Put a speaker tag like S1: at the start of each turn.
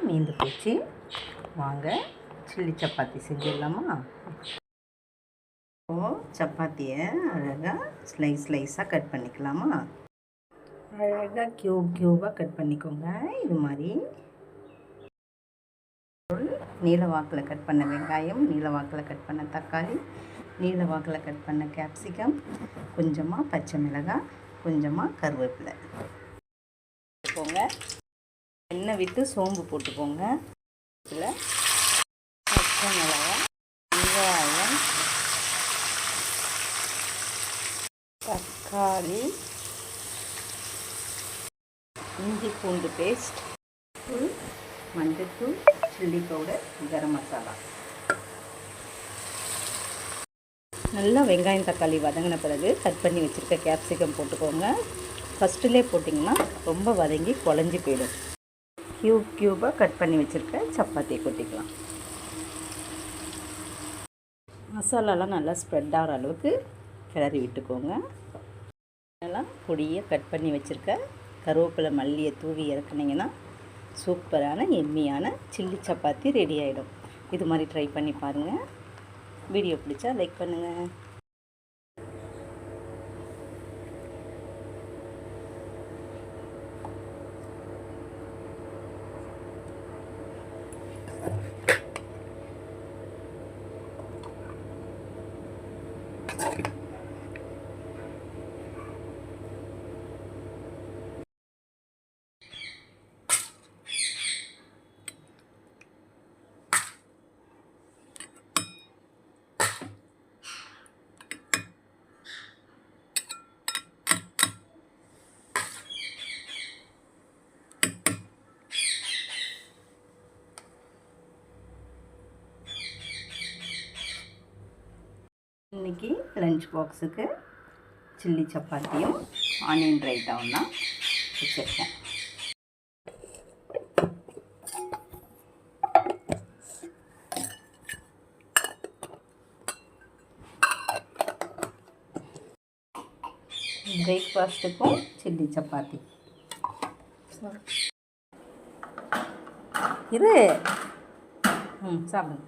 S1: மீந்து போச்சு. வாங்க சில்லி சப்பாத்தி செஞ்சிடலாமா? சப்பாத்தியை அழகாக ஸ்லைஸாக கட் பண்ணிக்கலாமா? அழகாக க்யூபாக கட் பண்ணிக்கோங்க. இது மாதிரி நீல வாக்கில் கட் பண்ண வெங்காயம், நீல வாக்கில் கட் பண்ண தக்காளி, நீல வாக்கில் கட் பண்ண கேப்சிகம், கொஞ்சமாக பச்சை மிளகாய், கொஞ்சமாக கருவேப்பிலை போட்டுக்கோங்க. எண்ணெய் விட்டு சோம்பு போட்டுக்கோங்க. இதில் பச்சை மிளகாய், வெங்காயம், தக்காளி, இஞ்சி பூண்டு பேஸ்ட், மஞ்சள்தூள், சில்லி பவுடர், கரம் மசாலா. நல்லா வெங்காயம் தக்காளி வதங்கின பிறகு கட் பண்ணி வச்சுருக்க கேப்சிகம் போட்டுக்கோங்க. ஃபஸ்ட்டுலேயே போட்டிங்கன்னா ரொம்ப வதங்கி குழஞ்சி போயிடும். க்யூபாக கட் பண்ணி வச்சுருக்க சப்பாத்தியை கொட்டிக்கலாம். மசாலாலாம் நல்லா ஸ்ப்ரெட் ஆகிற அளவுக்கு கிளறி விட்டுக்கோங்க. நல்லா பொடியை கட் பண்ணி வச்சுருக்க கருவேப்பிலை மல்லியை தூவி இறக்குனீங்கன்னா சூப்பரான எம்மியான சில்லி சப்பாத்தி ரெடி ஆகிடும். இது மாதிரி ட்ரை பண்ணி பாருங்கள். வீடியோ பிடிச்சா லைக் பண்ணுங்கள். இன்றைக்கி லஞ்ச் பாக்ஸுக்கு சில்லி சப்பாத்தியும் ஆனியன் ரைத்தாவும் தான் வச்சுருக்கேன். பிரேக்ஃபாஸ்ட்டுக்கும் சில்லி சப்பாத்தி. இது சாப்பிடுங்க.